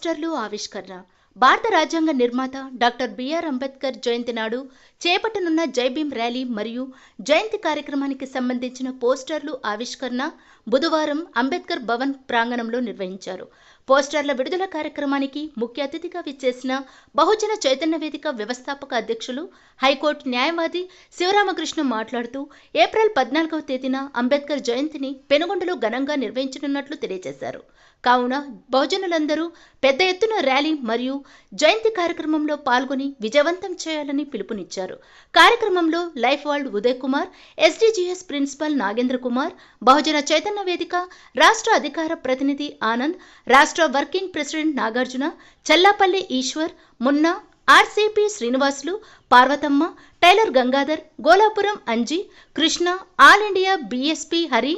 పోస్టర్లు ఆవిష్కరణ. భారత రాజ్యాంగ నిర్మాత డాక్టర్ బిఆర్ అంబేద్కర్ జయంతి నాడు చేపట్టనున్న జై భీమ్ ర్యాలీ మరియు జయంతి కార్యక్రమానికి సంబంధించిన పోస్టర్లు ఆవిష్కరణ బుధవారం అంబేద్కర్ భవన్ ప్రాంగణంలో నిర్వహించారు. పోస్టర్ల విడుదల కార్యక్రమానికి ముఖ్య అతిథిగా విచ్చేసిన బహుజన చైతన్య వేదిక వ్యవస్థాపక అధ్యక్షులు, హైకోర్టు న్యాయవాది శివరామకృష్ణ మాట్లాడుతూ, ఏప్రిల్ 14వ తేదీన అంబేద్కర్ జయంతిని పెనుగొండలో ఘనంగా నిర్వహించనున్నట్లు తెలియజేశారు. కావున బహుజనులందరూ పెద్ద ఎత్తున ర్యాలీ మరియు జయంతి కార్యక్రమంలో పాల్గొని విజయవంతం చేయాలని పిలుపునిచ్చారు. కార్యక్రమంలో life world Uday Kumar, SDGS principal Nagendra Kumar, Bahujana Chaitanya Vedika రాష్ట్ర అధికార ప్రతినిధి ఆనంద్, రాష్ట్ర working president Nagarjuna, Challapalli Eshwar, Munna, RCP Srinivasulu, Parvathamma, tailor Gangadhar, Golapuram Anji, Krishna, all India BSP Hari,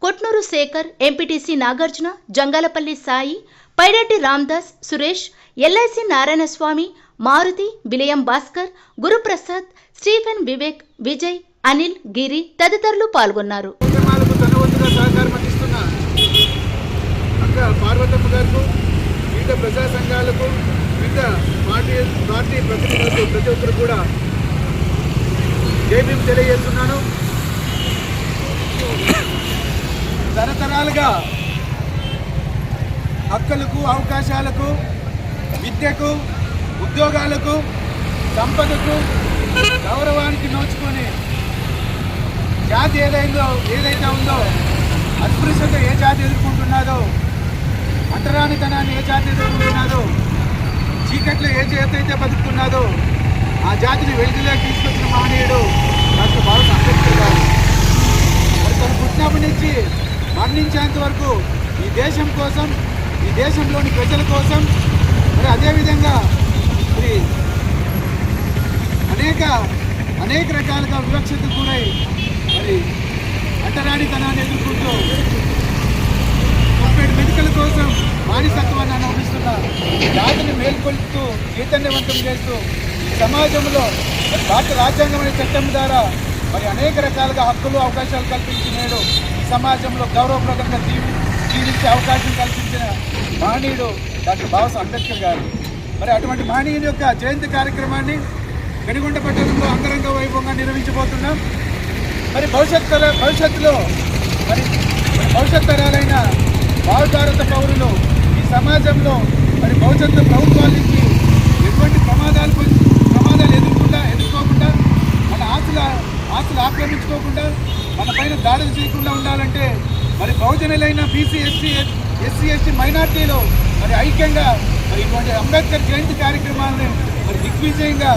Kotnur Shekar, MPTC Nagarjuna, Jangalapalli Sai, Pyreddy Ramdas, Suresh, LIC Narayanaswamy, Maruti, William Bhaskar, Guruprasad, Stephen, Vivek, Vijay, Anil, Giri తదితరులు పాల్గొన్నారు. పార్వతమ్మ గారు, వివిధ ప్రజా సంఘాలకు, వివిధ పార్టీ ప్రతినిధులకు ప్రతి ఒక్కరు కూడా జై భీమ్ తెలియజేస్తున్నాను. తరతరాలుగా హక్కులకు, అవకాశాలకు, విద్యకు, ఉద్యోగాలకు, సంపదకు, గౌరవానికి నోచుకొని జాతి ఏదైతే ఉందో, అస్పృశ్యత ఏ జాతి ఎదుర్కొంటున్నదో, అంటరానితనాన్ని ఏ జాతి ఎదుర్కొంటున్నదో, చీకట్లో ఏ జాతి అయితే బతుకుతున్నదో ఆ జాతిని వెలుగులోకి తీసుకొచ్చిన మహనీయుడు డాక్టర్ బాబాసాహెబ్ అంబేద్కర్ గారు. మరి తను పుట్టినప్పటి నుంచి మరణించేంత వరకు ఈ దేశం కోసం, ఈ దేశంలోని ప్రజల కోసం, మరి అదేవిధంగా మరి అనేక రకాలుగా వివక్షతకు గురై మరి అంటరానితనాన్ని ఎదుర్కొంటూ మెడికల్ కోసం బానిసత్వాన్ని అనుభవిస్తున్న జాతిని మేల్కొల్పుతూ చైతన్యవంతం చేస్తూ ఈ సమాజంలో మరి భారత రాజ్యాంగం అనే చట్టం ద్వారా మరి అనేక రకాలుగా హక్కులు, అవకాశాలు కల్పించి నేడు ఈ సమాజంలో గౌరవప్రదంగా జీవించే అవకాశం కల్పించిన మహనీయుడు డాక్టర్ బాబాసాహెబ్ అంబేద్కర్ గారు. మరి అటువంటి మహనీయుని యొక్క జయంతి కార్యక్రమాన్ని పెనుగొండ పట్టణంలో అంగరంగ వైభవంగా నిర్వహించబోతున్నాం. మరి భవిష్యత్తులో మరి భవిష్యత్ తరాలైన భారత పౌరులు ఈ సమాజంలో మరి భవిష్యత్తు ప్రభుత్వాల నుంచి ఎటువంటి ప్రమాదాలు ఎదుర్కోకుండా, మన ఆస్తులు ఆక్రమించుకోకుండా, మన పైన దాడులు చేయకుండా ఉండాలంటే మరి బహుజనులైన బీసీ, ఎస్సీ ఎస్టీ మైనార్టీలు మరి ఐక్యంగా మరి ఇటువంటి అంబేద్కర్ జయంతి కార్యక్రమాలను మరి దిగ్విజయంగా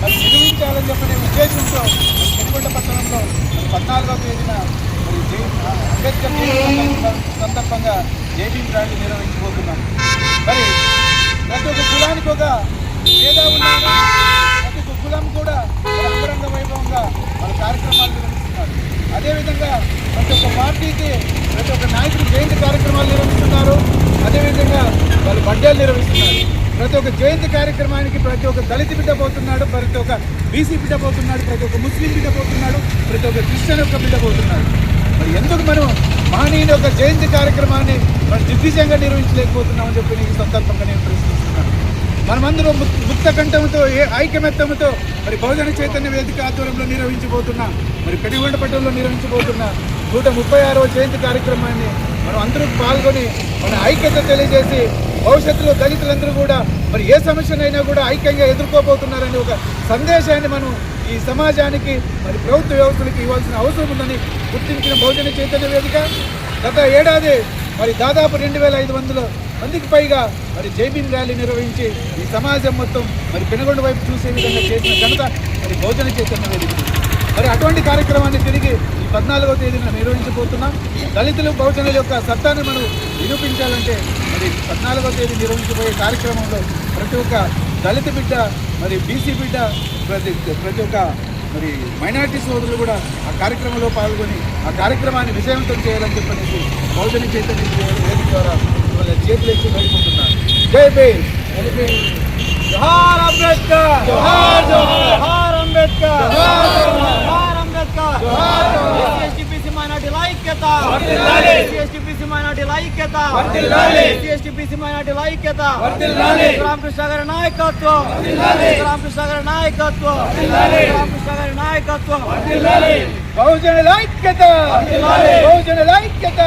మరి నిర్వహించాలని చెప్పనే ఉద్దేశంతో పెనుగొండ పట్టణంలో 14వ తేదీన మరి అంబేద్కర్ సందర్భంగా జై భీమ్ ర్యాలీ నిర్వహించబోతున్నాం. మరి ప్రతి ఒక్క కులానికి ఒక పేద ఉన్నారు, ప్రతి ఒక్క కులం కూడా అంగరంగ వైభవంగా వాళ్ళ కార్యక్రమాలు నిర్వహిస్తున్నారు. అదేవిధంగా ప్రతి ఒక్క పార్టీకి ప్రతి ఒక్క నాయకుడు జయంతి కార్యక్రమాలు నిర్వహిస్తున్నారు. అదేవిధంగా వాళ్ళు బడ్డేలు నిర్వహిస్తున్నారు. ప్రతి ఒక్క జయంతి కార్యక్రమానికి ప్రతి ఒక్క దళిత బిడ్డ పోతున్నాడు, ప్రతి ఒక్క బీసీ బిడ్డ పోతున్నాడు, ప్రతి ఒక్క ముస్లిం బిడ్డ పోతున్నాడు, ప్రతి ఒక్క క్రిస్టియన్ యొక్క బిడ్డ పోతున్నాడు. మరి ఎందుకు మనం మహనీయుని యొక్క జయంతి కార్యక్రమాన్ని మనం దిగ్విజయంగా నిర్వహించలేకపోతున్నామని చెప్పి ఈ సందర్భంగా నేను ప్రశ్నిస్తున్నాను. మనమందరూ ముక్త కంఠంతో, ఐకమత్యంతో మరి బహుజన చైతన్య వేదిక ఆధ్వర్యంలో నిర్వహించబోతున్నా మరి పెనుగొండ పట్టణంలో నిర్వహించబోతున్న 136వ జయంతి కార్యక్రమాన్ని మనం అందరూ పాల్గొని మన ఐక్యత తెలియజేసి భవిష్యత్తులో దళితులందరూ కూడా మరి ఏ సమస్యనైనా కూడా ఐక్యంగా ఎదుర్కోబోతున్నారని ఒక సందేశాన్ని మనం ఈ సమాజానికి మరి ప్రభుత్వ వ్యవస్థలకు ఇవ్వాల్సిన అవసరం ఉందని గుర్తించిన బహుజన చైతన్య వేదిక గత ఏడాది మరి దాదాపు 2500 మందికి పైగా మరి జై భీమ్ ర్యాలీ నిర్వహించి ఈ సమాజం మొత్తం మరి పెనుగొండ వైపు చూసే విధంగా చేసిన ఘనత మరి బహుజన చైతన్య వేదిక. మరి అటువంటి కార్యక్రమాన్ని తిరిగి ఈ 14వ తేదీన నిర్వహించబోతున్నాం. దళితులు, బహుజనుల యొక్క సత్తాన్ని మనం నిరూపించాలంటే మరి 14వ తేదీ నిర్వహించబోయే కార్యక్రమంలో ప్రతి ఒక్క దళిత బిడ్డ, మరి బీసీ బిడ్డ, ప్రతి ఒక్క మరి మైనారిటీ సోదరులు కూడా ఆ కార్యక్రమంలో పాల్గొని ఆ కార్యక్రమాన్ని విజయవంతం చేయాలని చెప్పనేసి బహుజన చైతన్య వేదిక ద్వారా వాళ్ళ చేతులెత్తి వేడుకుంటున్నారు. జై భీమ్. జోహార్ అంబేద్కర్, జోహార్ జోహార్ అంబేద్కర్, జోహార్ అంబేద్కర్, జోహార్ ఎస్సీ ఎస్టీ బీసీ మైనారిటీల ఐక్యత, ఎస్సీ ఎస్టీ బీసీ మైనారిటీ మైనార్టీల ఐక్యత, ఎస్సీ ఎస్టీ బీసీ మైనార్టీల ఐక్యత, రామకృష్ణ గారి నాయకత్వం, రామకృష్ణ గారి నాయకత్వం, రామకృష్ణ గారి నాయకత్వం. బహుజనుల ఐక్యత, బహుజనుల ఐక్యత.